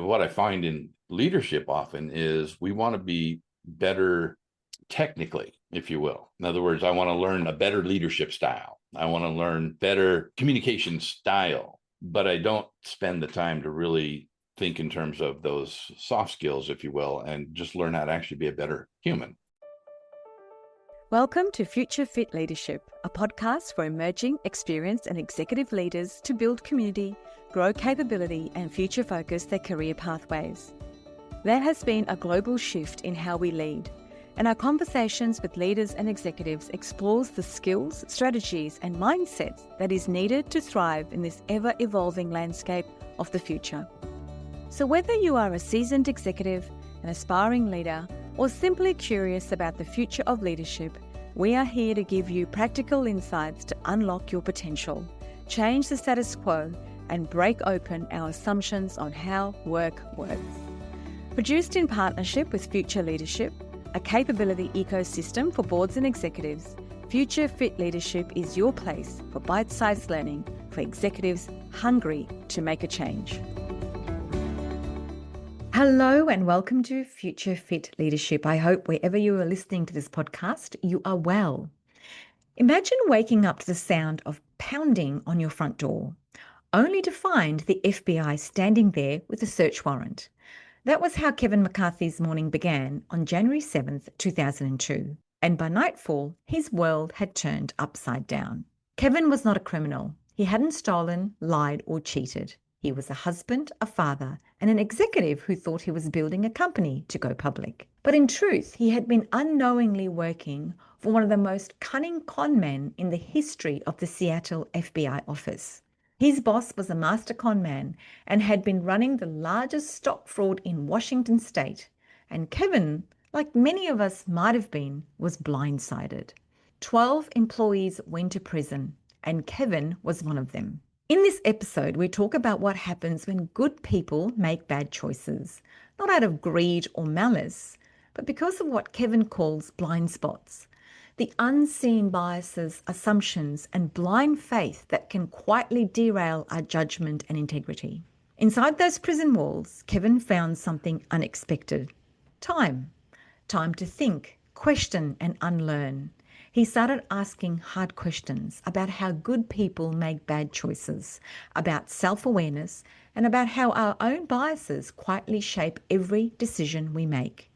what I find in leadership often is we want to be better technically, if you will. In other words, I want to learn a better leadership style. I want to learn better communication style, but I don't spend the time to really think in terms of those soft skills, if you will, and just learn how to actually be a better human. Welcome to Future Fit Leadership, a podcast for emerging, experienced and executive leaders to build community, grow capability and future focus their career pathways. There has been a global shift in how we lead, and our conversations with leaders and executives explores the skills, strategies and mindsets that is needed to thrive in this ever-evolving landscape of the future. So whether you are a seasoned executive, an aspiring leader, or simply curious about the future of leadership, we are here to give you practical insights to unlock your potential, change the status quo, and break open our assumptions on how work works. Produced in partnership with Future Leadership, a capability ecosystem for boards and executives, Future Fit Leadership is your place for bite-sized learning for executives hungry to make a change. Hello and welcome to Future Fit Leadership. I hope wherever you are listening to this podcast, you are well. Imagine waking up to the sound of pounding on your front door, only to find the FBI standing there with a search warrant. That was how Kevin McCarthy's morning began on January 7th, 2002. And by nightfall, his world had turned upside down. Kevin was not a criminal. He hadn't stolen, lied, or cheated. He was a husband, a father, and an executive who thought he was building a company to go public. But in truth, he had been unknowingly working for one of the most cunning con men in the history of the Seattle FBI office. His boss was a master con man and had been running the largest stock fraud in Washington state. And Kevin, like many of us might have been, was blindsided. 12 employees went to prison, and Kevin was one of them. In this episode, we talk about what happens when good people make bad choices, not out of greed or malice, but because of what Kevin calls blind spots, the unseen biases, assumptions, and blind faith that can quietly derail our judgment and integrity. Inside those prison walls, Kevin found something unexpected. Time. Time to think, question, and unlearn. He started asking hard questions about how good people make bad choices, about self-awareness, and about how our own biases quietly shape every decision we make.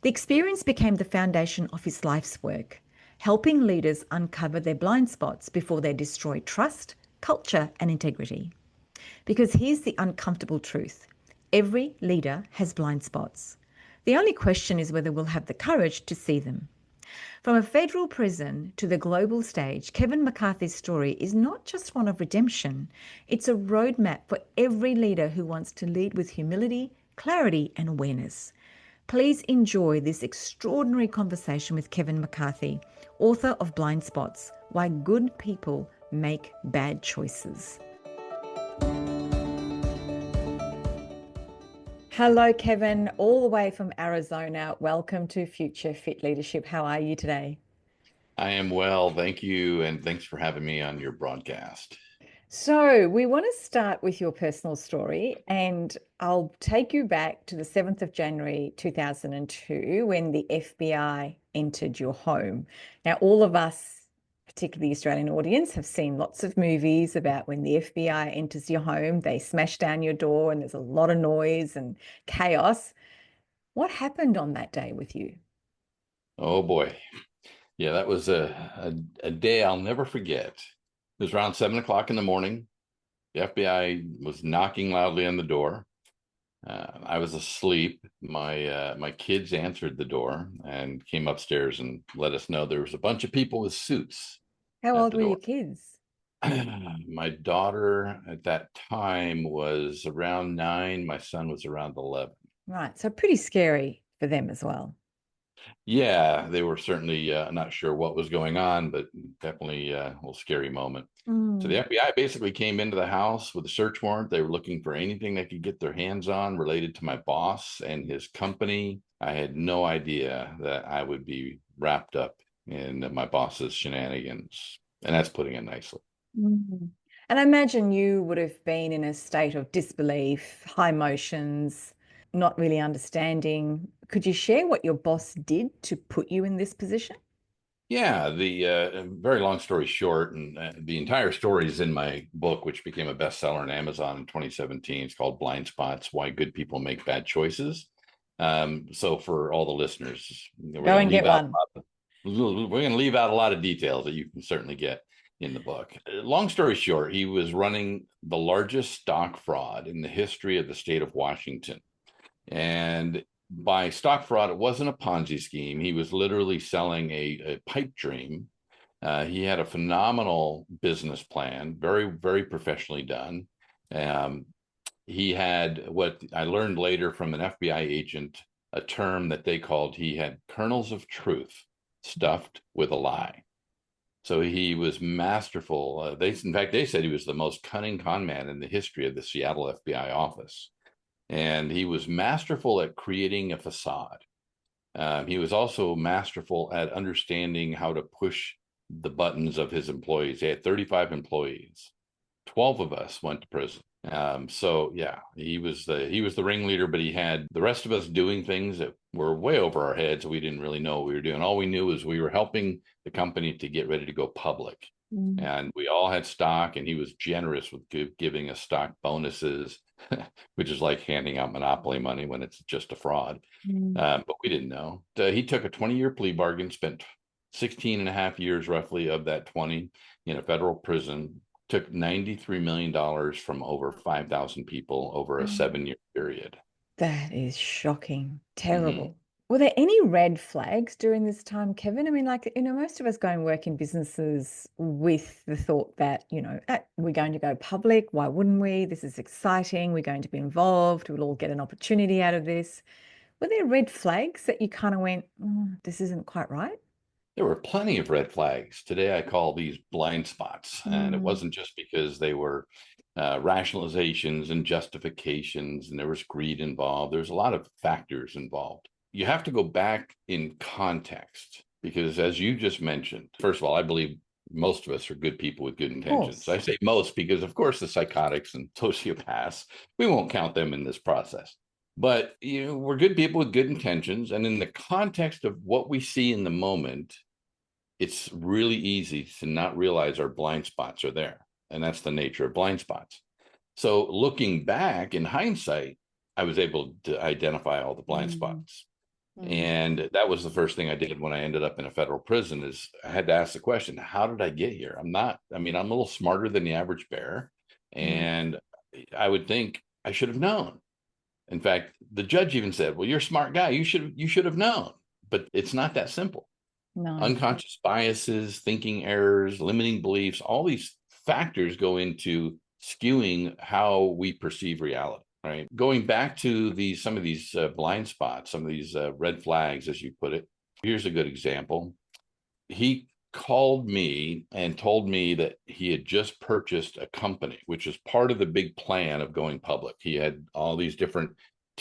The experience became the foundation of his life's work, helping leaders uncover their blind spots before they destroy trust, culture, and integrity. Because here's the uncomfortable truth. Every leader has blind spots. The only question is whether we'll have the courage to see them. From a federal prison to the global stage, Kevin McCarthy's story is not just one of redemption. It's a roadmap for every leader who wants to lead with humility, clarity, and awareness. Please enjoy this extraordinary conversation with Kevin McCarthy, author of Blind Spots: Why Good People Make Bad Choices. Hello, Kevin, all the way from Arizona. Welcome to Future Fit Leadership. How are you today? I am well, thank you, and thanks for having me on your broadcast. So we want to start with your personal story, and I'll take you back to the 7th of January 2002 when the FBI entered your home. Now, all of us, particularly the Australian audience, have seen lots of movies about when the FBI enters your home, they smash down your door and there's a lot of noise and chaos. What happened on that day with you? Oh boy. Yeah, that was a day I'll never forget. It was around 7 o'clock in the morning. The FBI was knocking loudly on the door. I was asleep. My kids answered the door and came upstairs and let us know there was a bunch of people with suits How at old the were door. your kids? My daughter at that time was around 9. My son was around 11. Right, so pretty scary for them as well. Yeah, they were certainly not sure what was going on, but definitely a little scary moment. So the FBI basically came into the house with a search warrant. They were looking for anything they could get their hands on related to my boss and his company. I had no idea that I would be wrapped up in my boss's shenanigans, and that's putting it nicely. Mm. And I imagine you would have been in a state of disbelief, high emotions, not really understanding. Could you share what your boss did to put you in this position? Yeah, the very long story short, and the entire story is in my book, which became a bestseller on Amazon in 2017. It's called Blind Spots: Why Good People Make Bad Choices. So for all the listeners, Go and get one. we're going to leave out a lot of details that you can certainly get in the book. Long story short, he was running the largest stock fraud in the history of the state of Washington. And by stock fraud, it wasn't a Ponzi scheme. He was literally selling a pipe dream. He had a phenomenal business plan, very, very professionally done. Um, he had what I learned later from an FBI agent, a term that they called he had kernels of truth stuffed with a lie. So he was masterful. In fact, they said he was the most cunning con man in the history of the Seattle FBI office. And he was masterful at creating a facade. He was also masterful at understanding how to push the buttons of his employees. He had 35 employees. 12 of us went to prison. So yeah, he was the ringleader, but he had the rest of us doing things that were way over our heads. We didn't really know what we were doing. All we knew was we were helping the company to get ready to go public. Mm. And we all had stock, and he was generous with giving us stock bonuses, which is like handing out monopoly money when it's just a fraud. Mm. But we didn't know. He took a 20-year plea bargain, spent 16 and a half years roughly of that 20 in a federal prison, took $93 million from over 5,000 people over a 7-year period. That is shocking, Hmm. terrible. Were there any red flags during this time, Kevin? I mean, like, most of us go and work in businesses with the thought that, we're going to go public. Why wouldn't we? This is exciting. We're going to be involved. We'll all get an opportunity out of this. Were there red flags that you kind of went, this isn't quite right? There were plenty of red flags. Today, I call these blind spots. And it Mm. wasn't just because they were rationalizations and justifications, and there was greed involved. There's a lot of factors involved. You have to go back in context because, as you just mentioned, first of all, I believe most of us are good people with good Of intentions. course. I say most because, of course, the psychotics and sociopaths, we won't count them in this process. But we're good people with good intentions, and in the context of what we see in the moment, it's really easy to not realize our blind spots are there, and that's the nature of blind spots. So looking back in hindsight, I was able to identify all the blind Mm. spots. Mm. And that was the first thing I did when I ended up in a federal prison is I had to ask the question, how did I get here? I'm a little smarter than the average bear. Mm. And I would think I should have known. In fact, the judge even said, well, you're a smart guy. You should have known. But it's not that simple. No. Unconscious biases, thinking errors, limiting beliefs, all these factors go into skewing how we perceive reality, right? Going back to some of these blind spots, some of these red flags, as you put it. Here's a good example. He called me and told me that he had just purchased a company, which is part of the big plan of going public. He had all these different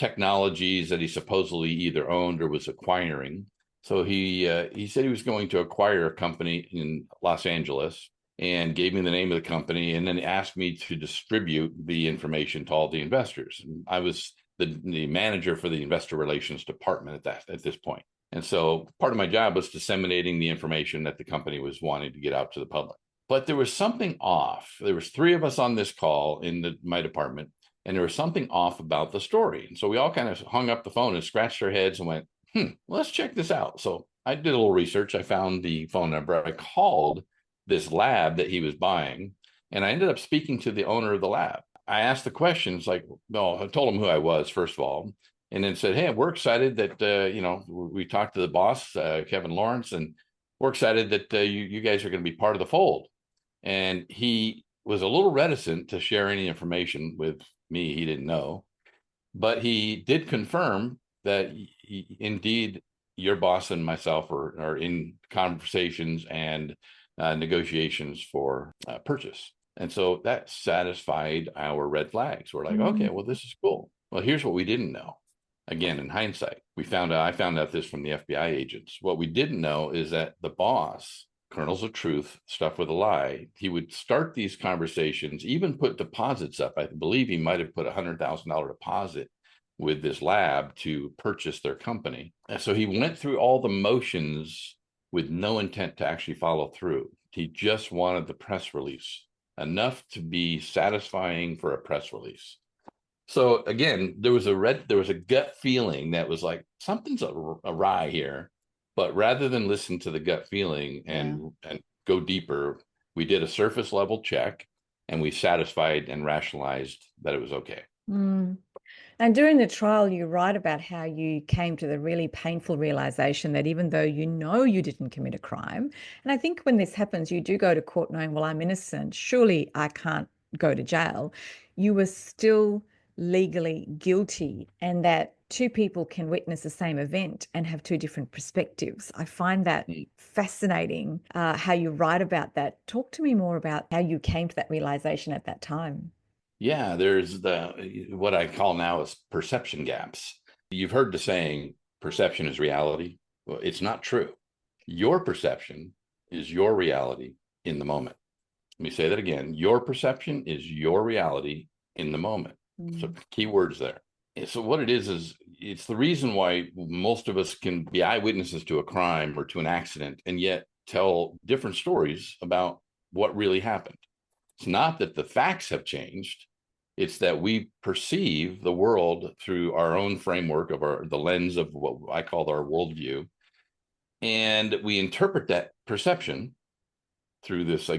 technologies that he supposedly either owned or was acquiring. So he said he was going to acquire a company in Los Angeles and gave me the name of the company and then asked me to distribute the information to all the investors. And I was the manager for the investor relations department at this point. And so part of my job was disseminating the information that the company was wanting to get out to the public. But there was something off. There was three of us on this call in my department, and there was something off about the story. And so we all kind of hung up the phone and scratched our heads and went, well, let's check this out. So I did a little research. I found the phone number. I called this lab that he was buying, and I ended up speaking to the owner of the lab. I asked the questions like, well, I told him who I was, first of all, and then said, hey, we're excited that, we talked to the boss, Kevin Lawrence, and we're excited that you guys are going to be part of the fold. And he was a little reticent to share any information with me. He didn't know, but he did confirm that indeed your boss and myself are in conversations and negotiations for purchase. And so that satisfied our red flags. We're like, okay, Mm. well, this is cool. Well, here's what we didn't know. Again, in hindsight, I found out this from the FBI agents. What we didn't know is that the boss kernels of truth stuffed with a lie. He would start these conversations, even put deposits up. I believe he might have put $100,000 deposit with this lab to purchase their company. And so he went through all the motions with no intent to actually follow through. He just wanted the press release, enough to be satisfying for a press release. So again, there was a gut feeling that was like something's awry here. But rather than listen to the gut feeling and go deeper, we did a surface level check and we satisfied and rationalized that it was okay. Mm. And during the trial, you write about how you came to the really painful realization that even though you know you didn't commit a crime, and I think when this happens, you do go to court knowing, well, I'm innocent, surely I can't go to jail. You were still legally guilty, and that two people can witness the same event and have two different perspectives. I find that fascinating, how you write about that. Talk to me more about how you came to that realization at that time. Yeah, there's what I call now is perception gaps. You've heard the saying, perception is reality. Well, it's not true. Your perception is your reality in the moment. Let me say that again. Your perception is your reality in the moment. So key words there. And so what it is it's the reason why most of us can be eyewitnesses to a crime or to an accident and yet tell different stories about what really happened. It's not that the facts have changed. It's that we perceive the world through our own framework of the lens of what I call our worldview. And we interpret that perception through this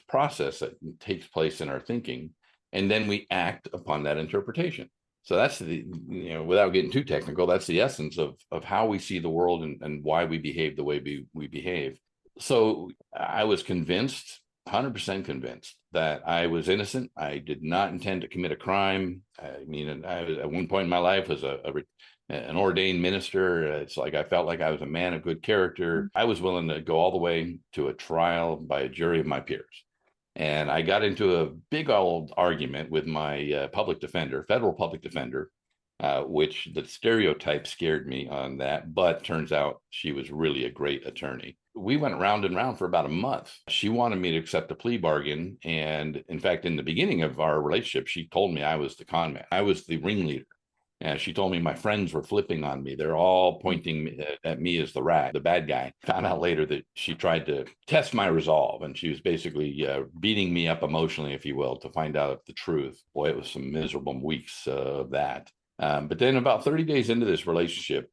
process that takes place in our thinking. And then we act upon that interpretation. So that's without getting too technical, that's the essence of how we see the world and why we behave the way we behave. So I was convinced, 100% convinced, that I was innocent. I did not intend to commit a crime. I mean, I was, at one point in my life was an ordained minister. It's like I felt like I was a man of good character. I was willing to go all the way to a trial by a jury of my peers. And I got into a big old argument with my federal public defender, which the stereotype scared me on that. But turns out she was really a great attorney. We went round and round for about a month. She wanted me to accept a plea bargain. And in fact, in the beginning of our relationship, she told me I was the con man. I was the ringleader. And she told me my friends were flipping on me. They're all pointing at me as the bad guy. Found out later that she tried to test my resolve, and she was basically beating me up emotionally, if you will, to find out the truth. Boy, it was some miserable weeks of that. But then about 30 days into this relationship,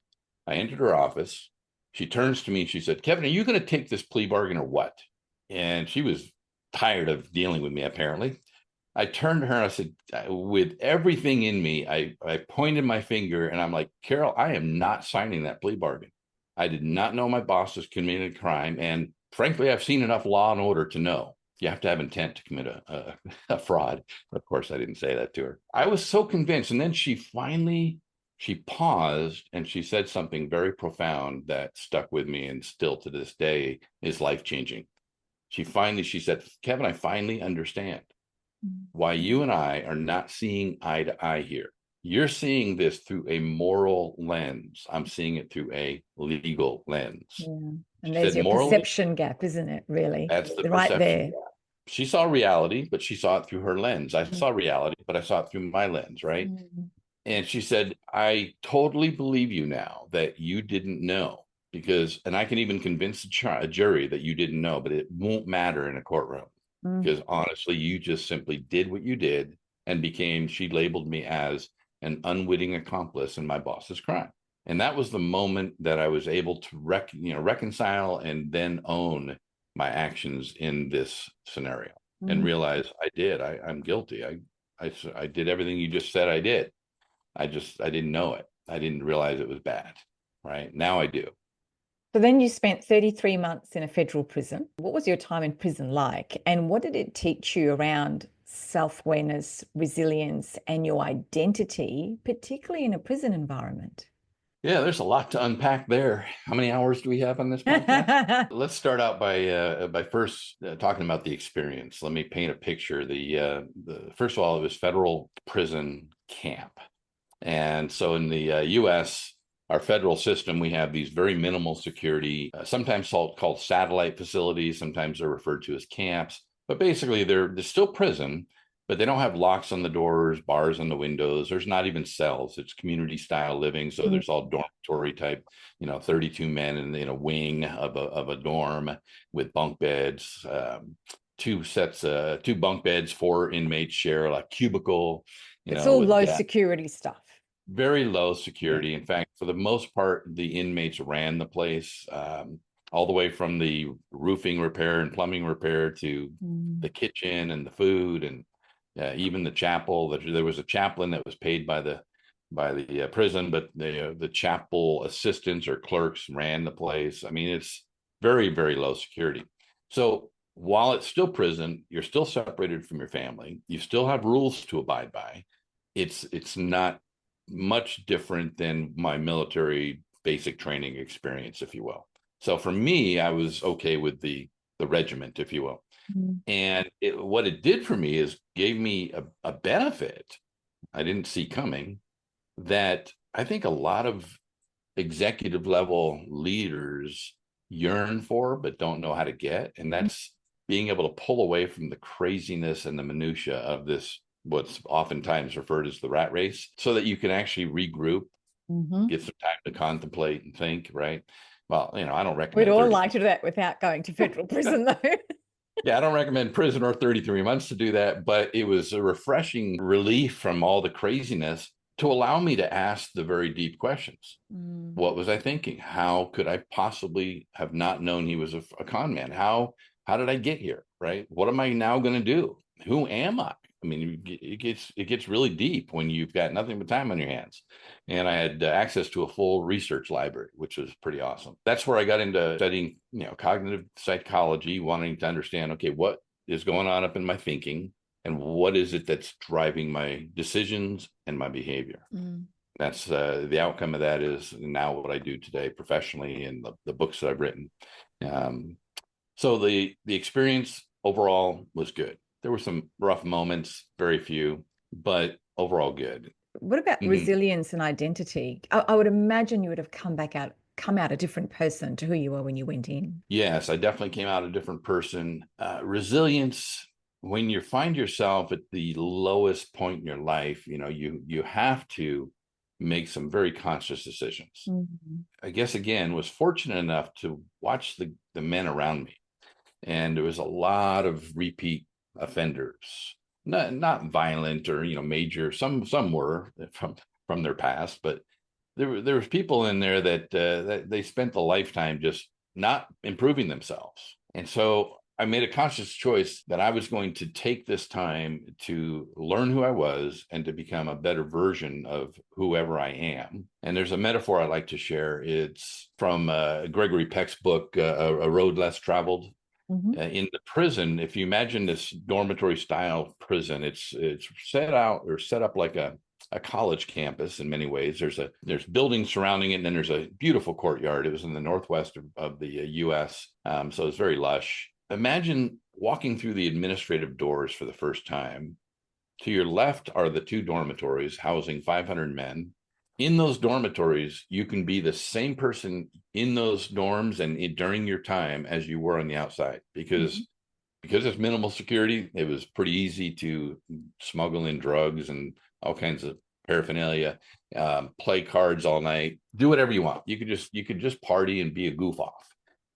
I entered her office. She turns to me and she said, "Kevin, are you going to take this plea bargain or what?" And she was tired of dealing with me, apparently. I turned to her and I said, with everything in me, I pointed my finger and I'm like, "Carol, I am not signing that plea bargain. I did not know my boss was committing a crime. And frankly, I've seen enough Law and Order to know you have to have intent to commit a fraud." Of course, I didn't say that to her. I was so convinced. And then she paused and she said something very profound that stuck with me and still to this day is life-changing. She said, "Kevin, I finally understand why you and I are not seeing eye to eye here. You're seeing this through a moral lens. I'm seeing it through a legal lens." Yeah. And She there's said, your "Morally, perception gap, isn't it, really? that's the Right perception there. gap." She saw reality, but she saw it through her lens. I saw reality, but I saw it through my lens, right? Mm. And she said, "I totally believe you now that you didn't know and I can even convince a jury that you didn't know, but it won't matter in a courtroom. Mm. Because honestly, you just simply did what you did and she labeled me as an unwitting accomplice in my boss's crime." And that was the moment that I was able to reconcile and then own my actions in this scenario and Mm. realize I'm guilty. I did everything you just said I did. I didn't know it. I didn't realize it was bad. Right now I do. So then you spent 33 months in a federal prison. What was your time in prison like? And what did it teach you around self-awareness, resilience, and your identity, particularly in a prison environment? Yeah, there's a lot to unpack there. How many hours do we have on this podcast? Let's start out by first talking about the experience. Let me paint a picture. The first of all, it was federal prison camp, and so in the U.S. our federal system, we have these very minimal security, sometimes called satellite facilities. Sometimes they're referred to as camps, but basically they're still prison, but they don't have locks on the doors, bars on the windows. There's not even cells. It's community style living. So Mm. there's all dormitory type, 32 men in a wing of a dorm with bunk beds, two bunk beds, four inmates share a cubicle, It's all with low that. security stuff. Very low Yeah. security. In fact, for the most part, the inmates ran the place, all the way from the roofing repair and plumbing repair to Mm. the kitchen and the food, and even the chapel. There was a chaplain that was paid by the prison, but the chapel assistants or clerks ran the place. I mean, it's very, very low security. So while it's still prison, you're still separated from your family. You still have rules to abide by. It's not much different than my military basic training experience, if you will. So for me, I was okay with the regiment, if you will. Mm. And what it did for me is gave me a benefit I didn't see coming, that I think a lot of executive level leaders yearn for but don't know how to get, and that's being able to pull away from the craziness and the minutia of this, what's oftentimes referred as the rat race, so that you can actually regroup, Mm-hmm. get some time to contemplate and think, right? Well, I don't We'd recommend all 30. like to do that without going to federal prison, though. Yeah, I don't recommend prison or 33 months to do that, but it was a refreshing relief from all the craziness to allow me to ask the very deep questions. Mm. What was I thinking? How could I possibly have not known he was a con man? How did I get here? Right? What am I now going to do? Who am I? I mean, it gets really deep when you've got nothing but time on your hands. And I had access to a full research library, which was pretty awesome. That's where I got into studying, cognitive psychology, wanting to understand, okay, what is going on up in my thinking, and what is it that's driving my decisions and my behavior. Mm. That's the outcome of that is now what I do today professionally, and the books that I've written. Um, so the experience overall was good. There were some rough moments, very few, but overall good. What about Mhm. resilience and identity? I would imagine you would have come out a different person to who you were when you went in. Yes, I definitely came out a different person. Resilience, when you find yourself at the lowest point in your life, you have to make some very conscious decisions. Mm-hmm. I guess again was fortunate enough to watch the men around me, and there was a lot of repeat offenders, not violent or major. Some were from their past, but there was people in there that they spent a lifetime just not improving themselves. And so I made a conscious choice that I was going to take this time to learn who I was and to become a better version of whoever I am. And there's a metaphor I like to share. It's from Gregory Peck's book, A Road Less Traveled. Mm-hmm. In the prison, if you imagine this dormitory style prison, it's set up like a college campus in many ways. There's buildings surrounding it, and then there's a beautiful courtyard. It was in the northwest of the U.S., so it's very lush. Imagine walking through the administrative doors for the first time. To your left are the two dormitories housing 500 men. In those dormitories, you can be the same person in those dorms and during your time as you were on the outside, Mm-hmm. because it's minimal security. It was pretty easy to smuggle in drugs and all kinds of paraphernalia, play cards all night, do whatever you want. You could just party and be a goof off,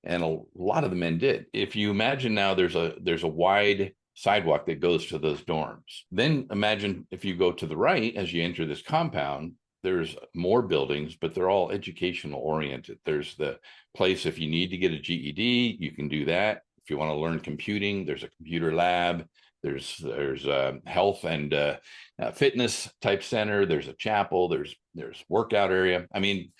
and a lot of the men did. If you imagine now, there's a wide sidewalk that goes to those dorms. Then imagine if you go to the right as you enter this compound. There's more buildings, but they're all educational oriented. There's the place if you need to get a GED, you can do that. If you want to learn computing, there's a computer lab. There's health and fitness type center. There's a chapel. There's workout area. I mean,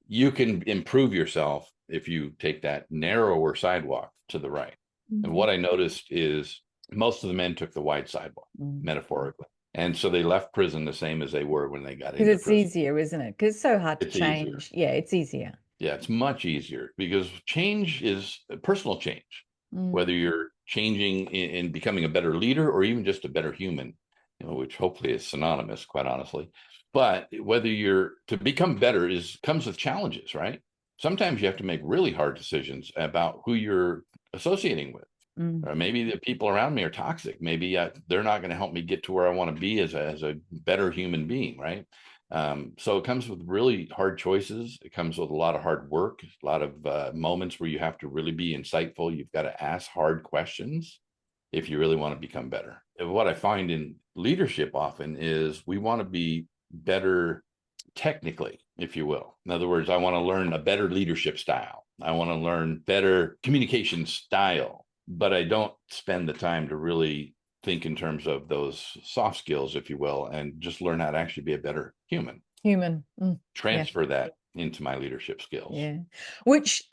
you can improve yourself if you take that narrower sidewalk to the right. And Mm-hmm. what I noticed is most of the men took the wide sidewalk, metaphorically. And so they left prison the same as they were when they got Because into it's prison. easier, isn't it? Because it's so hard to It's easier. change. Yeah, it's easier. Yeah, it's much easier because change is personal change, Mm. whether you're changing in becoming a better leader or even just a better human, which hopefully is synonymous, quite honestly. But whether you're to become better is comes with challenges, right? Sometimes you have to make really hard decisions about who you're associating with. Mm. Or maybe the people around me are toxic. Maybe they're not going to help me get to where I want to be as a better human being, right? So it comes with really hard choices. It comes with a lot of hard work, a lot of moments where you have to really be insightful. You've got to ask hard questions if you really want to become better. And what I find in leadership often is we want to be better technically, if you will. In other words, I want to learn a better leadership style. I want to learn better communication style, but I don't spend the time to really think in terms of those soft skills, if you will, and just learn how to actually be a better human. Human. Yeah. Transfer that into my leadership skills. Yeah. Which,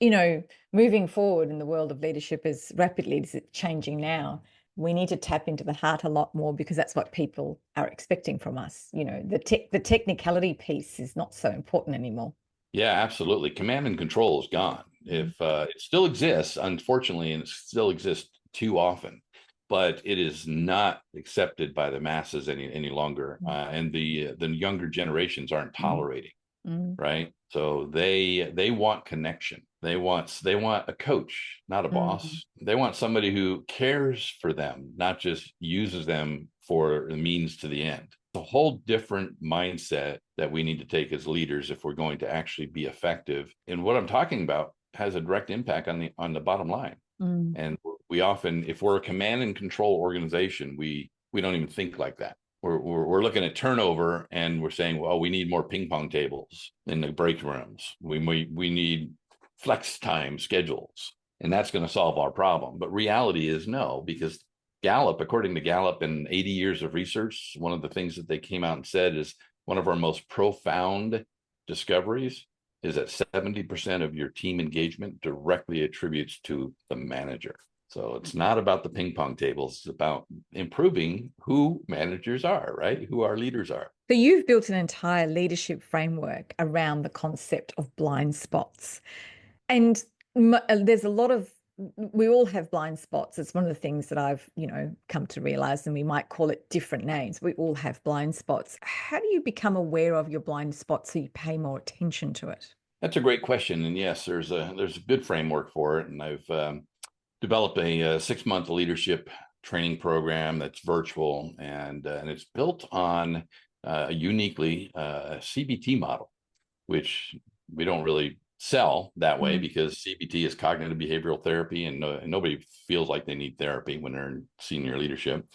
moving forward in the world of leadership as rapidly as it's changing now, we need to tap into the heart a lot more because that's what people are expecting from us. The technicality piece is not so important anymore. Yeah, absolutely. Command and control is gone. If it still exists, unfortunately, and it still exists too often, but it is not accepted by the masses any longer, and the younger generations aren't tolerating. Right? So they want connection. They want a coach, not a boss. They want somebody who cares for them, not just uses them for the means to the end. It's a whole different mindset that we need to take as leaders if we're going to actually be effective. And what I'm talking about has a direct impact on the bottom line. And we often, if we're a command and control organization, we don't even think like that. We're looking at turnover and we're saying, well, we need more ping pong tables in the break rooms. We need flex time schedules, and that's going to solve our problem. But reality is no, because according to Gallup and 80 years of research, one of the things that they came out and said is one of our most profound discoveries is that 70% of your team engagement directly attributes to the manager. So it's not about the ping pong tables. It's about improving who managers are, right? Who our leaders are. So you've built an entire leadership framework around the concept of blind spots. And there's a lot of, we all have blind spots. It's one of the things that I've, come to realize, and we might call it different names. We all have blind spots. How do you become aware of your blind spots so you pay more attention to it? That's a great question. And yes, there's a good framework for it. And I've developed a 6-month leadership training program that's virtual, and it's built on uniquely a CBT model, which we don't really sell that way because CBT is cognitive behavioral therapy, and nobody feels like they need therapy when they're in senior leadership,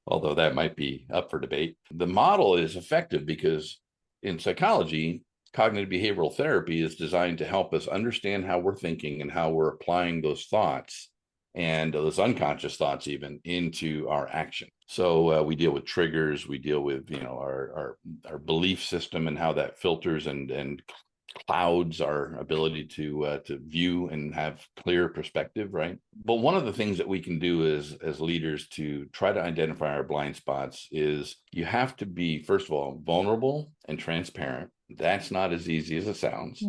although that might be up for debate. The model is effective because in psychology, cognitive behavioral therapy is designed to help us understand how we're thinking and how we're applying those thoughts and those unconscious thoughts even into our action. So we deal with triggers, we deal with our belief system and how that filters and clouds our ability to view and have clear perspective, right? But one of the things that we can do as leaders to try to identify our blind spots is you have to be, first of all, vulnerable and transparent. That's not as easy as it sounds.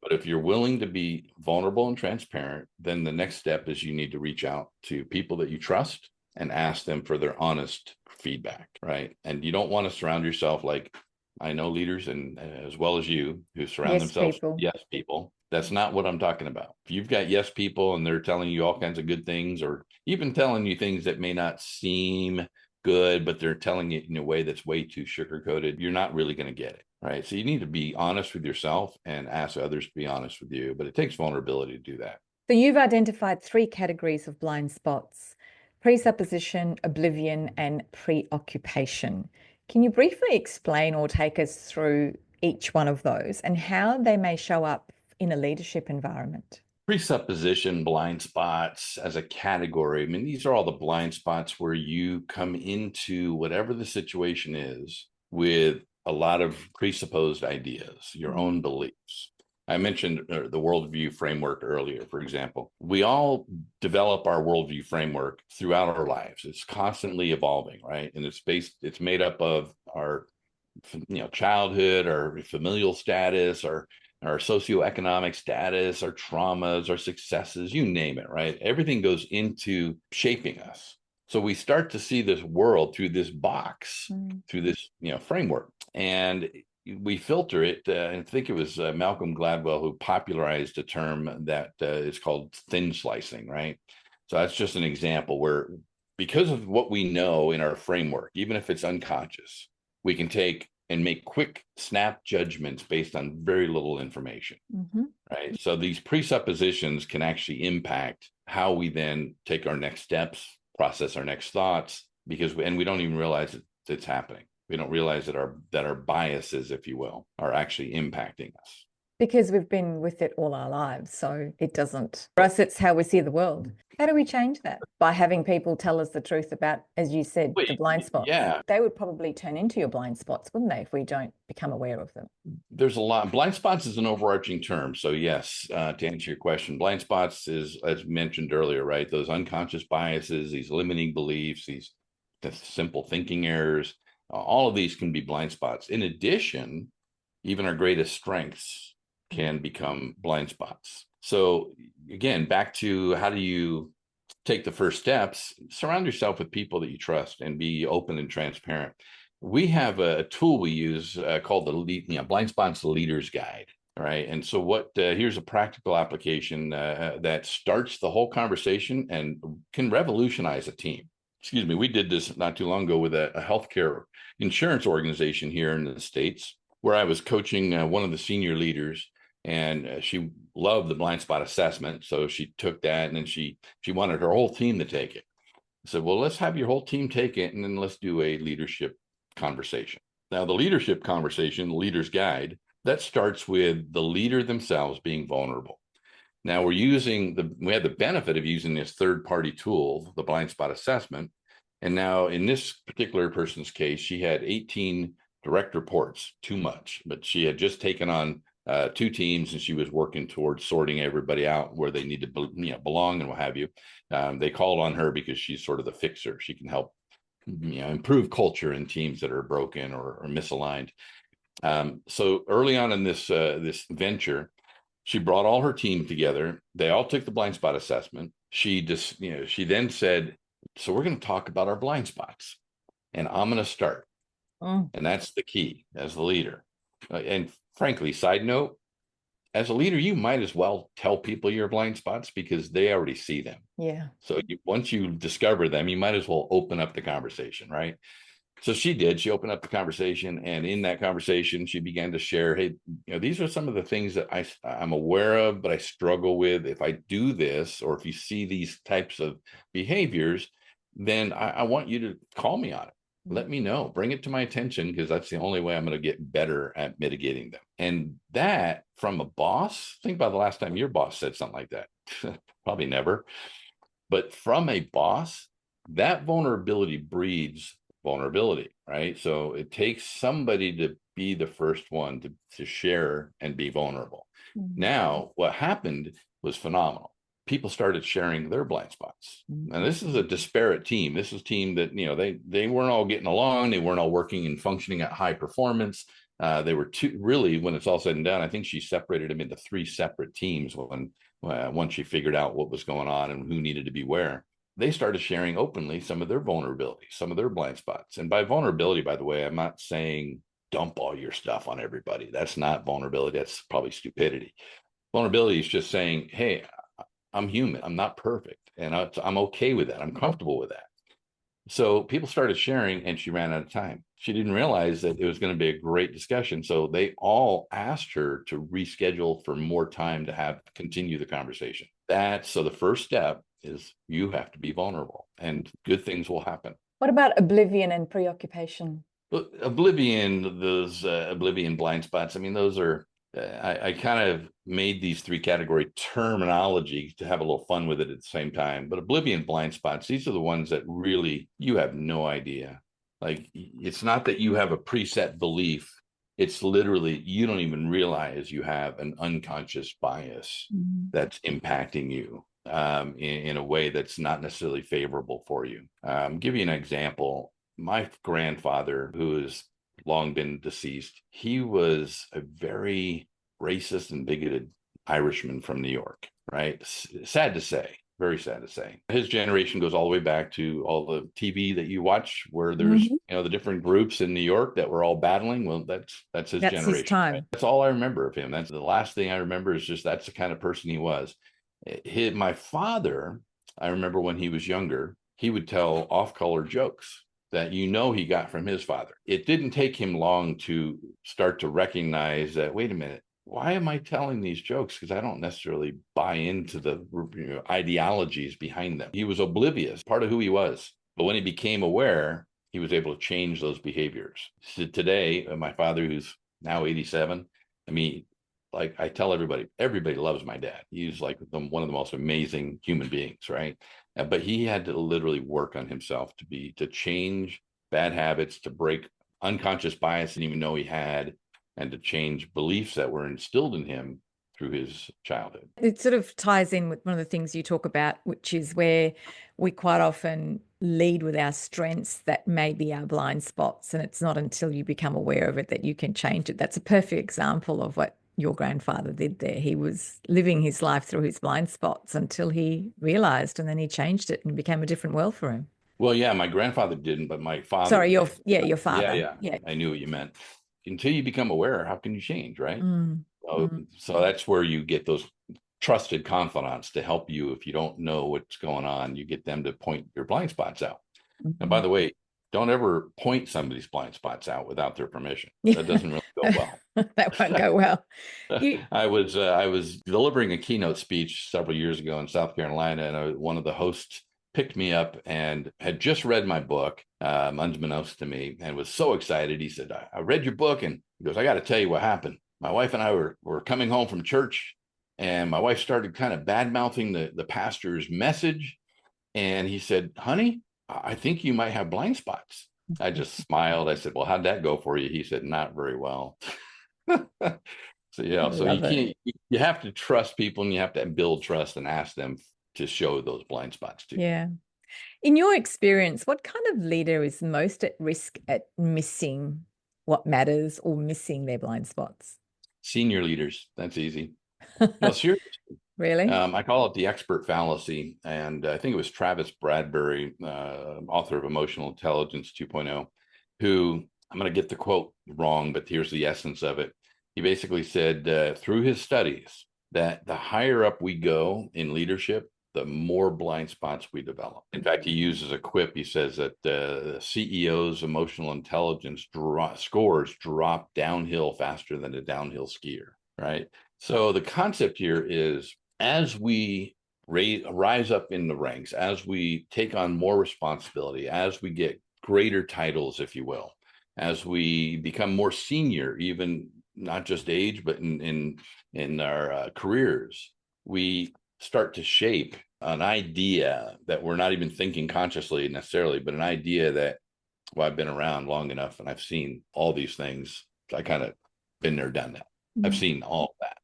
But if you're willing to be vulnerable and transparent, then the next step is you need to reach out to people that you trust and ask them for their honest feedback, right? And you don't want to surround yourself like, I know leaders, and as well as you, who surround themselves with yes people. That's not what I'm talking about. If you've got yes people and they're telling you all kinds of good things, or even telling you things that may not seem good, but they're telling it in a way that's way too sugar-coated, you're not really going to get it, right? So you need to be honest with yourself and ask others to be honest with you, but it takes vulnerability to do that. So you've identified 3 categories of blind spots: presupposition, oblivion, and preoccupation. Can you briefly explain or take us through each one of those and how they may show up in a leadership environment? Presupposition, blind spots as a category. I mean, these are all the blind spots where you come into whatever the situation is with a lot of presupposed ideas, your own beliefs. I mentioned the worldview framework earlier, for example. We all develop our worldview framework throughout our lives. It's constantly evolving, right? And it's made up of our childhood, our familial status, our socioeconomic status, our traumas, our successes, you name it, right? Everything goes into shaping us. So we start to see this world through this box, through this framework. And we filter it. And I think it was Malcolm Gladwell who popularized a term that is called thin slicing, right? So that's just an example where, because of what we know in our framework, even if it's unconscious, we can take and make quick snap judgments based on very little information, right? So these presuppositions can actually impact how we then take our next steps, process our next thoughts, because we don't even realize it's happening. We don't realize that our biases, if you will, are actually impacting us. Because we've been with it all our lives. So it doesn't, for us, it's how we see the world. How do we change that? By having people tell us the truth about, as you said, the blind spots. Yeah. They would probably turn into your blind spots, wouldn't they, if we don't become aware of them? There's a lot. Blind spots is an overarching term. So yes, to answer your question, blind spots is, as mentioned earlier, right? Those unconscious biases, these limiting beliefs, these simple thinking errors, all of these can be blind spots. In addition, even our greatest strengths can become blind spots. So again, back to how do you take the first steps? Surround yourself with people that you trust and be open and transparent. We have a tool we use called the Blind Spots Leader's Guide. All right. And so here's a practical application that starts the whole conversation and can revolutionize a team. Excuse me. We did this not too long ago with a healthcare insurance organization here in the States, where I was coaching one of the senior leaders, and she loved the blind spot assessment. So she took that, and then she wanted her whole team to take it. I said, well, let's have your whole team take it, and then let's do a leadership conversation. Now, the leadership conversation, leader's guide, that starts with the leader themselves being vulnerable. Now we have the benefit of using this third-party tool, the blind spot assessment. And now in this particular person's case, she had 18 direct reports, too much, but she had just taken on 2 teams, and she was working towards sorting everybody out where they need to belong and what have you. They called on her because she's sort of the fixer. She can help improve culture in teams that are broken or misaligned. So early on in this venture, she brought all her team together. They all took the blind spot assessment. She then said, so we're going to talk about our blind spots, and I'm going to start. And that's the key as the leader. And frankly, side note, as a leader, you might as well tell people your blind spots because they already see them. Yeah. So once you discover them, you might as well open up the conversation, right? So she did. She opened up the conversation, and in that conversation, she began to share, hey, these are some of the things that I'm aware of, but I struggle with. If I do this, or if you see these types of behaviors, then I want you to call me on it. Let me know, bring it to my attention, because that's the only way I'm going to get better at mitigating them. And that, from a boss, think about the last time your boss said something like that. Probably never. But from a boss, that vulnerability breeds vulnerability, right? So it takes somebody to be the first one to share and be vulnerable. Now, what happened was phenomenal. People started sharing their blind spots. And this is a disparate team. This is a team that, they weren't all getting along. They weren't all working and functioning at high performance. They were really, when it's all said and done, I think she separated them into 3 separate teams once she figured out what was going on and who needed to be where. They started sharing openly some of their vulnerabilities, some of their blind spots. And by vulnerability, by the way, I'm not saying dump all your stuff on everybody. That's not vulnerability. That's probably stupidity. Vulnerability is just saying, hey, I'm human. I'm not perfect. And I'm okay with that. I'm comfortable with that. So people started sharing, and she ran out of time. She didn't realize that it was going to be a great discussion. So they all asked her to reschedule for more time to continue the conversation. So the first step is you have to be vulnerable, and good things will happen. What about oblivion and preoccupation? Oblivion, those oblivion blind spots. I mean, those are, I kind of made these 3 category terminology to have a little fun with it at the same time. But oblivion blind spots, these are the ones that really you have no idea. Like, it's not that you have a preset belief. It's literally, you don't even realize you have an unconscious bias that's impacting you in a way that's not necessarily favorable for you. Give you an example. My grandfather, who has long been deceased, he was a very racist and bigoted Irishman from New York, right? Sad to say, very sad to say. His generation goes all the way back to all the TV that you watch, where there's Mhm. the different groups in New York that were all battling. Well, that's his That's his generation. Right? time. That's all I remember of him. That's the last thing I remember, is just that's the kind of person he was. My father, I remember when he was younger, he would tell off-color jokes that he got from his father. It didn't take him long to start to recognize that, wait a minute, why am I telling these jokes? Because I don't necessarily buy into the ideologies behind them. He was oblivious, part of who he was. But when he became aware, he was able to change those behaviors. So today, my father, who's now 87, I mean, like I tell everybody loves my dad. He's like one of the most amazing human beings, right? But he had to literally work on himself to change bad habits, to break unconscious bias didn't even know he had, and to change beliefs that were instilled in him through his childhood. It sort of ties in with one of the things you talk about, which is where we quite often lead with our strengths that may be our blind spots. And it's not until you become aware of it that you can change it. That's a perfect example of what your grandfather did there. He was living his life through his blind spots until he realized, and then he changed it and became a different world for him. Well, yeah, my grandfather didn't, but my father Sorry, did. your Yeah, father. yeah, Yeah. I knew what you meant. Until you become aware, how can you change, right? Mm, So, mm, so that's where you get those trusted confidants to help you. If you don't know what's going on, you get them to point your blind spots out. And by mhm. the way, don't ever point somebody's blind spots out without their permission. Yeah, That doesn't really go well. that won't go well. You, I was delivering a keynote speech several years ago in South Carolina, and one of the hosts picked me up and had just read my book, unbeknownst to me, and was so excited. He said, "I read your book," and he goes, "I got to tell you what happened. My wife and I were coming home from church, and my wife started kind of bad mouthing the pastor's message, and he said, 'Honey, I think you might have blind spots.'" I just smiled. I said, "Well, how'd that go for you?" He said, "Not very well." So I yeah, so you love it. can't you have to trust people, and you have to build trust and ask them to show those blind spots to you. Yeah. In your experience, what kind of leader is most at risk at missing what matters or missing their blind spots? Senior leaders, that's easy. No, seriously. Really? I call it the expert fallacy, and I think it was Travis Bradbury, author of Emotional Intelligence 2.0, who, I'm going to get the quote wrong, but here's the essence of it. He basically said, through his studies, that the higher up we go in leadership, the more blind spots we develop. In fact, he uses a quip. He says that the CEO's emotional intelligence scores drop downhill faster than a downhill skier, right? So the concept here is, as we rise up in the ranks, as we take on more responsibility, as we get greater titles, if you will, as we become more senior, even not just age, but in our careers, we start to shape an idea that we're not even thinking consciously necessarily, but an idea that, well, I've been around long enough and I've seen all these things. I kind of been there, done that. I've Mm. seen all that.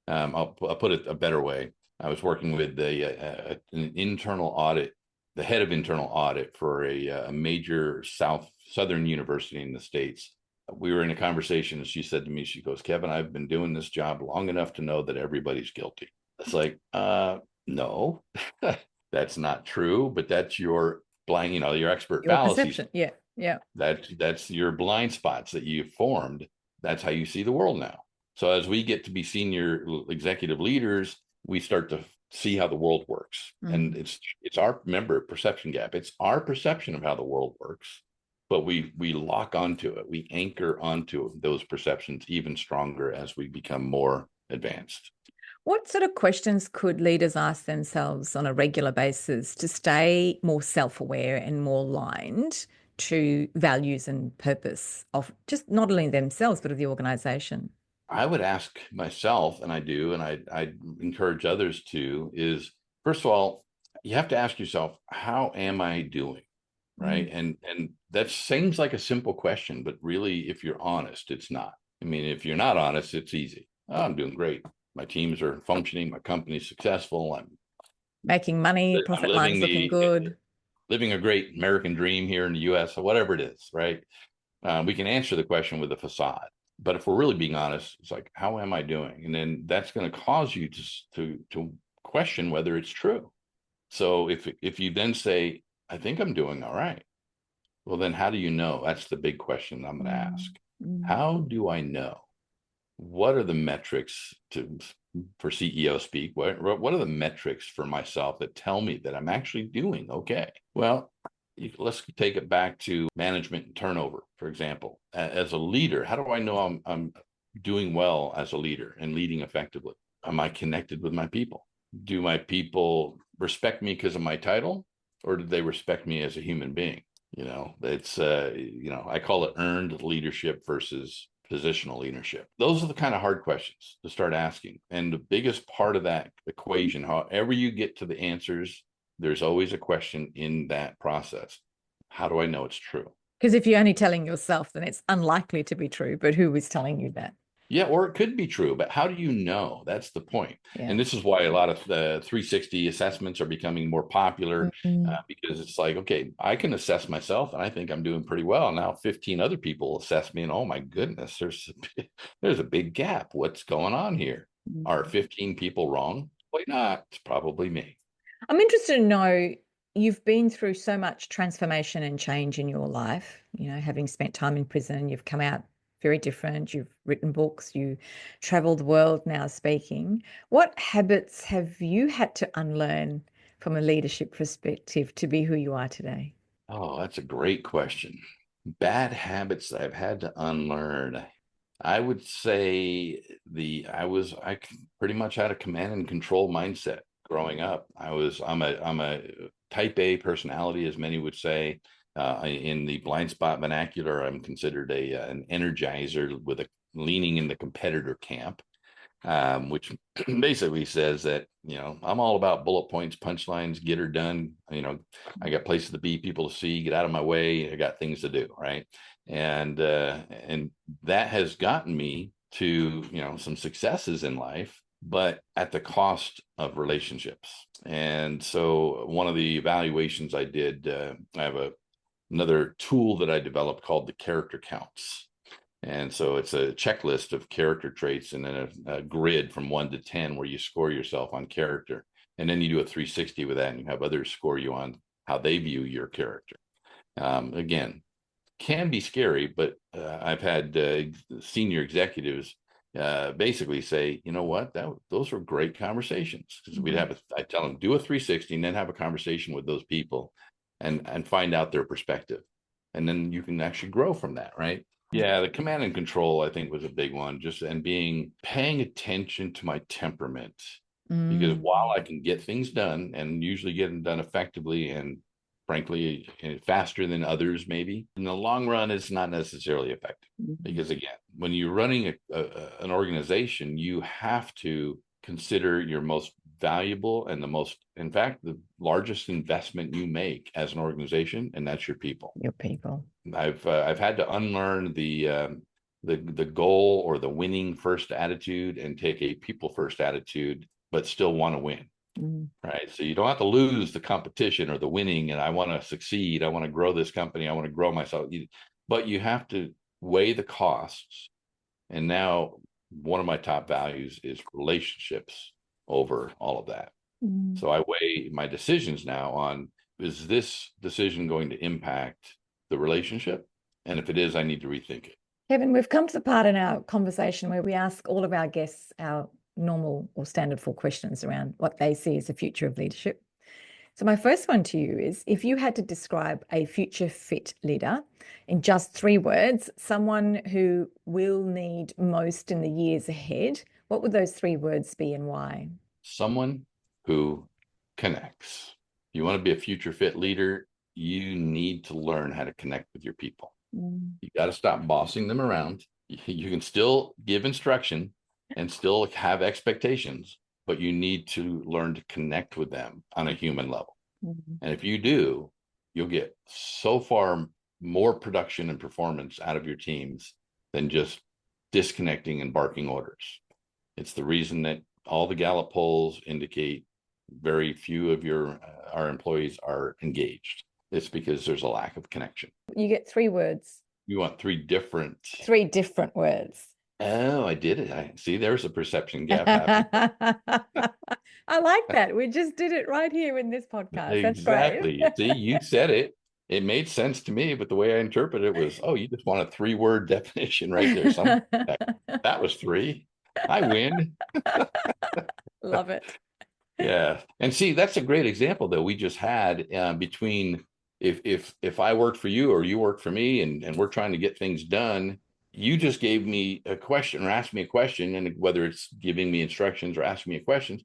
I'll put it a better way. I was working with an internal audit, the head of internal audit for a major southern university in the States. We were in a conversation, and she said to me, she goes, "Kevin, I've been doing this job long enough to know that everybody's guilty." It's like, no, that's not true, but that's your blind, your expert Your fallacies. perception. Yeah. Yeah. That's your blind spots that you formed. That's how you see the world now. So as we get to be senior executive leaders, we start to see how the world works. And Mm. it's our, remember, perception gap. It's our perception of how the world works, but we lock onto it. We anchor onto those perceptions even stronger as we become more advanced. What sort of questions could leaders ask themselves on a regular basis to stay more self-aware and more aligned to values and purpose of just not only themselves, but of the organization? I would ask myself, and I do, and I encourage others to, is first of all, you have to ask yourself, how am I doing? Right. Mm. And that seems like a simple question, but really, if you're honest, it's not. I mean, if you're not honest, it's easy. Oh, I'm doing great. My teams are functioning, my company's successful. Making money, I'm profit margins looking good. living a great American dream here in the US or whatever it is, right? We can answer the question with a facade. But if we're really being honest, it's like, how am I doing? And then that's going to cause you to question whether it's true. So if you then say, I think I'm doing all right, well, then how do you know? That's the big question I'm going to ask. Mm. How do I know? What are the metrics for CEO speak? What are the metrics for myself that tell me that I'm actually doing okay? Well, let's take it back to management and turnover, for example. As a leader, how do I know I'm doing well as a leader and leading effectively? Am I connected with my people? Do my people respect me because of my title, or do they respect me as a human being? It's I call it earned leadership versus positional leadership. Those are the kind of hard questions to start asking. And the biggest part of that equation, however you get to the answers, there's always a question in that process. How do I know it's true? Because if you're only telling yourself, then it's unlikely to be true. But who is telling you that? Yeah, or it could be true, but how do you know? That's the point. Yeah. And this is why a lot of the 360 assessments are becoming more popular, Mm. because it's like, okay, I can assess myself and I think I'm doing pretty well. Now 15 other people assess me and oh my goodness, there's a big gap. What's going on here? Are 15 people wrong? Probably not. It's probably me. I'm interested to know, you've been through so much transformation and change in your life, having spent time in prison, you've come out very different, you've written books, you travel the world now speaking. What habits have you had to unlearn from a leadership perspective to be who you are today? Oh, that's a great question. Bad habits that I've had to unlearn. I would say I pretty much had a command and control mindset growing up. I'm a type A personality, as many would say. In the blind spot vernacular, I'm considered an energizer with a leaning in the competitor camp, which basically says that, I'm all about bullet points, punchlines, get her done. I got places to be, people to see, get out of my way. I got things to do, right? And that has gotten me to, some successes in life, but at the cost of relationships. And so one of the evaluations I did, I have another tool that I developed called the character counts. And so it's a checklist of character traits and then a grid from 1 to 10 where you score yourself on character. And then you do a 360 with that and you have others score you on how they view your character. Again, can be scary, but I've had senior executives basically say, you know what, those were great conversations, because I tell them, do a 360 and then have a conversation with those people and find out their perspective. And then you can actually grow from that, right? Yeah, the command and control, I think, was a big one. Just and paying attention to my temperament, because Mm. while I can get things done and usually get them done effectively and frankly faster than others, maybe in the long run, it's not necessarily effective. Because again, when you're running an organization, you have to consider your most valuable and in fact, the largest investment you make as an organization, and that's your people. Your people. I've had to unlearn the goal or the winning first attitude and take a people first attitude, but still want to win. Mm. Right. So you don't have to lose the competition or the winning. And I want to succeed. I want to grow this company. I want to grow myself. But you have to weigh the costs. And now one of my top values is relationships over all of that. Mm. So I weigh my decisions now on, is this decision going to impact the relationship? And if it is, I need to rethink it. Kevin, we've come to the part in our conversation where we ask all of our guests our normal or standard 4 questions around what they see as the future of leadership. So my first one to you is, if you had to describe a future fit leader in just 3 words, someone who will need most in the years ahead, what would those 3 words be and why? Someone who connects. You want to be a future fit leader, you need to learn how to connect with your people. You got to stop bossing them around. You can still give instruction and still have expectations, but you need to learn to connect with them on a human level. And if you do, you'll get so far more production and performance out of your teams than just disconnecting and barking orders. It's the reason that all the Gallup polls indicate very few of our employees are engaged. It's because there's a lack of connection. You get 3 words. You want 3 different. 3 different words. Oh, I did it. I see there's a perception gap happening. I like that. We just did it right here in this podcast. That's great. Exactly. You see, you said it. It made sense to me, but the way I interpret it was, oh, you just want a 3-word definition right there. Some that was three. I win. Love it. Yeah. And see, that's a great example that we just had between if I work for you or you work for me and we're trying to get things done, you just gave me a question or asked me a question, and whether it's giving me instructions or asking me a question,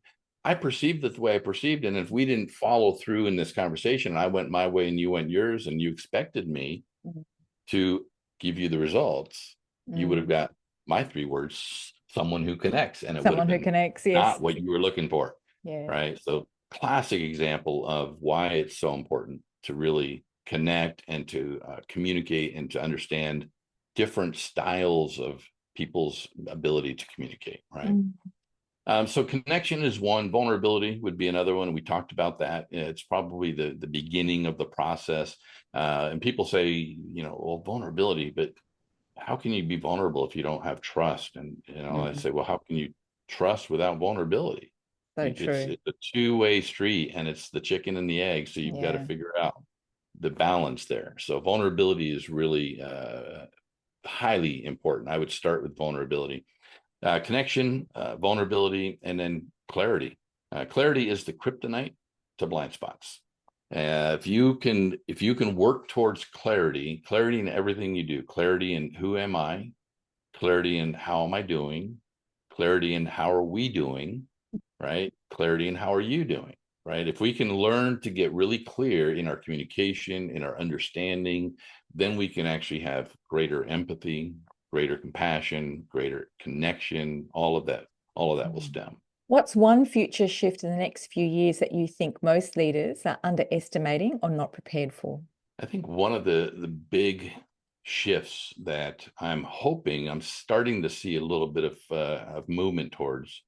I perceived it the way I perceived it. And if we didn't follow through in this conversation, I went my way and you went yours, and you expected me Mm. to give you the results, you would have Mm. got my 3 words, someone who connects, and it would have Someone who been connects, yes. not what you were looking for. Yeah. Right. So classic example of why it's so important to really connect and to communicate and to understand different styles of people's ability to communicate. Right. Mm. So connection is one. Vulnerability would be another one. We talked about that. It's probably the beginning of the process. And people say, well, vulnerability, but how can you be vulnerable if you don't have trust? And I Mm. say, well, how can you trust without vulnerability? So It's true. a two-way street, and it's the chicken and the egg. So you've got to Yeah. figure out the balance there. So vulnerability is really highly important. I would start with vulnerability, connection, vulnerability, and then clarity. Clarity is the kryptonite to blind spots. If you can work towards clarity in everything you do, clarity in who am I, clarity in how am I doing, clarity in how are we doing, right? Clarity in how are you doing, right? If we can learn to get really clear in our communication, in our understanding, then we can actually have greater empathy, greater compassion, greater connection, all of that will Mm. stem. What's one future shift in the next few years that you think most leaders are underestimating or not prepared for? I think one of the big shifts that I'm starting to see a little bit of movement towards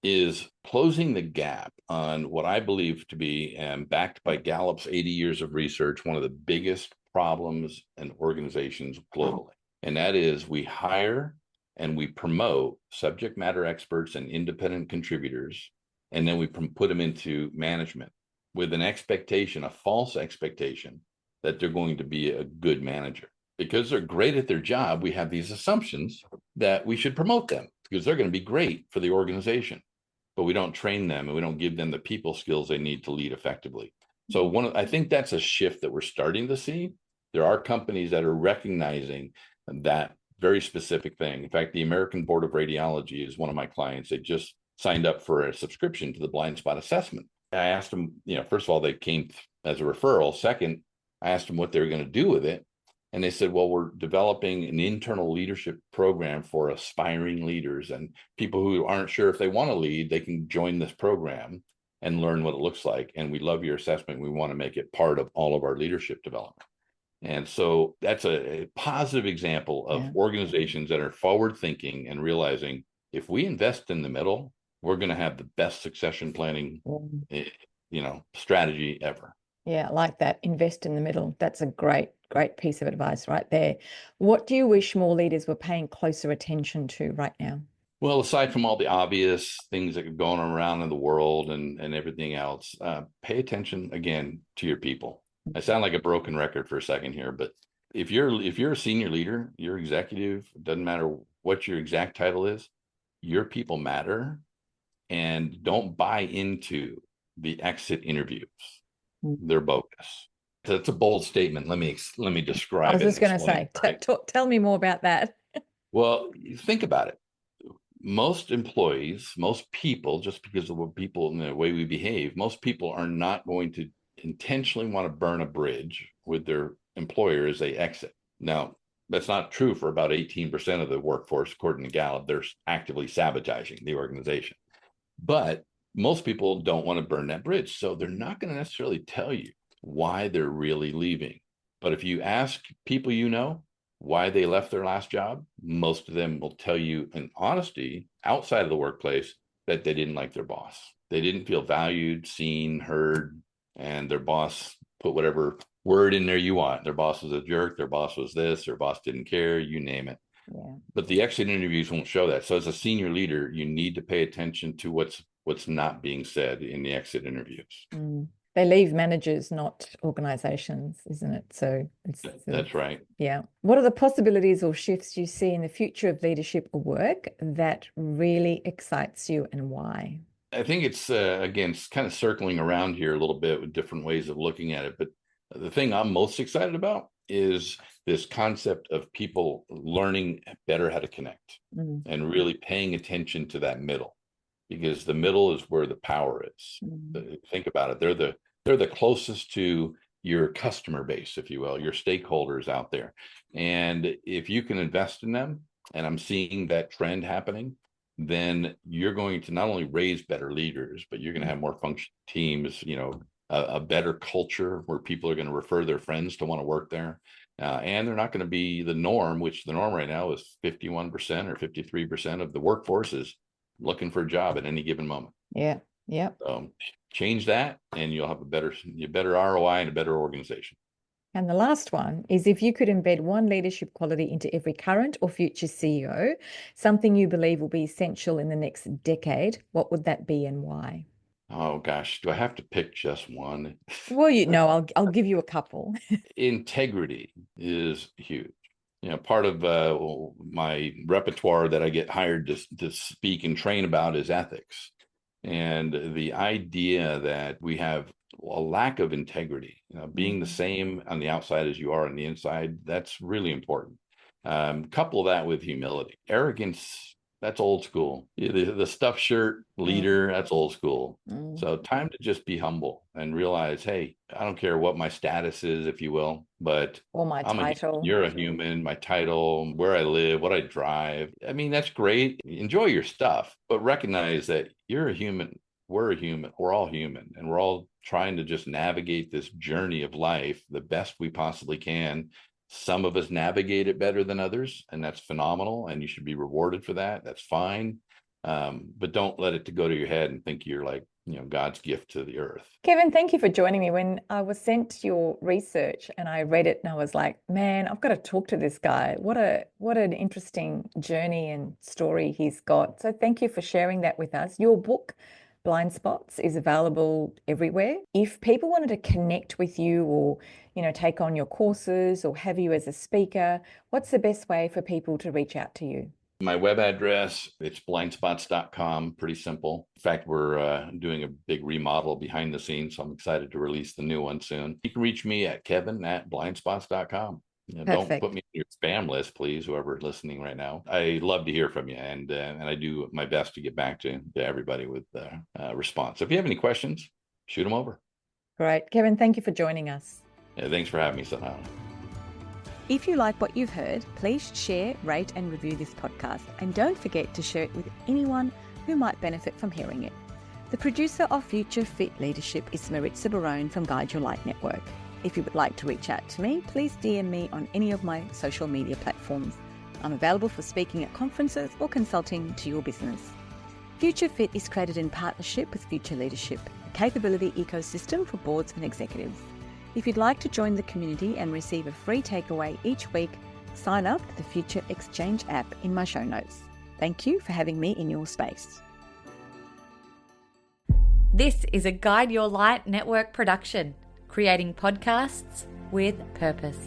is closing the gap on what I believe to be, and backed by Gallup's 80 years of research, one of the biggest problems in organizations globally. And that is we hire and we promote subject matter experts and independent contributors, and then we put them into management with an expectation, a false expectation, that they're going to be a good manager. Because they're great at their job, we have these assumptions that we should promote them because they're going to be great for the organization, but we don't train them and we don't give them the people skills they need to lead effectively. So I think that's a shift that we're starting to see. There are companies that are recognizing that very specific thing. In fact, the American Board of Radiology is one of my clients. They just signed up for a subscription to the blind spot assessment. I asked them, first of all, they came as a referral. Second, I asked them what they were going to do with it. And they said, well, we're developing an internal leadership program for aspiring leaders and people who aren't sure if they want to lead, they can join this program and learn what it looks like. And we love your assessment. We want to make it part of all of our leadership development. And so that's a positive example of Yeah. organizations that are forward thinking and realizing if we invest in the middle, we're going to have the best succession planning, Mm. strategy ever. Yeah, I like that. Invest in the middle. That's a great, great piece of advice right there. What do you wish more leaders were paying closer attention to right now? Well, aside from all the obvious things that are going around in the world and everything else, pay attention again to your people. I sound like a broken record for a second here, but if you're a senior leader, you're executive, it doesn't matter what your exact title is, your people matter, and don't buy into the exit interviews. Mm. They're bogus. That's a bold statement. Let me I describe was it and just going to explain. say, Right. tell me more about that. Well, think about it. Most employees, most people, just because of what people and the way we behave, most people are not going to intentionally want to burn a bridge with their employer as they exit. Now, that's not true for about 18% of the workforce, according to Gallup. They're actively sabotaging the organization. But most people don't want to burn that bridge. So they're not going to necessarily tell you why they're really leaving. But if you ask people why they left their last job, most of them will tell you in honesty outside of the workplace that they didn't like their boss. They didn't feel valued, seen, heard, and their boss put whatever word in there you want. Their boss was a jerk, their boss was this, their boss didn't care, you name it. Yeah. But the exit interviews won't show that. So as a senior leader, you need to pay attention to what's not being said in the exit interviews. Mm. They leave managers, not organizations, isn't it? So it's That's right. yeah. What are the possibilities or shifts you see in the future of leadership or work that really excites you, and why? I think it's again, it's kind of circling around here a little bit with different ways of looking at it. But the thing I'm most excited about is this concept of people learning better how to connect Mm. and really paying attention to that middle, because the middle is where the power is. Think about it. They're the closest to your customer base, if you will, your stakeholders out there. And if you can invest in them, and I'm seeing that trend happening, then you're going to not only raise better leaders, but you're going to have more functional teams, a better culture where people are going to refer their friends to want to work there. And they're not going to be the norm, which the norm right now is 51% or 53% of the workforce is looking for a job at any given moment. Yeah. Yeah. Change that and you'll have a better ROI and a better organization. And the last one is, if you could embed one leadership quality into every current or future CEO, something you believe will be essential in the next decade, what would that be and why? Oh gosh, do I have to pick just one? Well, I'll give you a couple. Integrity is huge. Part of my repertoire that I get hired to speak and train about is ethics. And the idea that we have a lack of integrity, being the same on the outside as you are on the inside, that's really important. Couple that with humility. Arrogance, that's old school. The stuffed shirt leader, that's old school. So time to just be humble and realize, hey, I don't care what my status is, if you will, but Or my title. you're a human, my title, where I live, what I drive. I mean, that's great. Enjoy your stuff, but recognize that you're a human. We're a human. We're all human. And we're all trying to just navigate this journey of life the best we possibly can. Some of us navigate it better than others, and that's phenomenal. And you should be rewarded for that. That's fine. But don't let it go to your head and think you're like, God's gift to the earth. Kevin, thank you for joining me. When I was sent your research and I read it, and I was like, man, I've got to talk to this guy. What an interesting journey and story he's got. So thank you for sharing that with us. Your book, Blind Spots, is available everywhere. If people wanted to connect with you or, take on your courses or have you as a speaker, what's the best way for people to reach out to you? My web address, it's blindspots.com. Pretty simple. In fact, we're doing a big remodel behind the scenes, so I'm excited to release the new one soon. You can reach me at kevin@blindspots.com. Don't put me on your spam list, please, whoever's listening right now. I love to hear from you, and I do my best to get back to everybody with a response. So if you have any questions, shoot them over. Great. Kevin, thank you for joining us. Yeah, thanks for having me, Sanhana. If you like what you've heard, please share, rate and review this podcast, and don't forget to share it with anyone who might benefit from hearing it. The producer of Future Fit Leadership is Maritza Barone from Guide Your Light Network. If you would like to reach out to me, please DM me on any of my social media platforms. I'm available for speaking at conferences or consulting to your business. Future Fit is created in partnership with Future Leadership, a capability ecosystem for boards and executives. If you'd like to join the community and receive a free takeaway each week, sign up to the Future Exchange app in my show notes. Thank you for having me in your space. This is a Guide Your Light Network production, creating podcasts with purpose.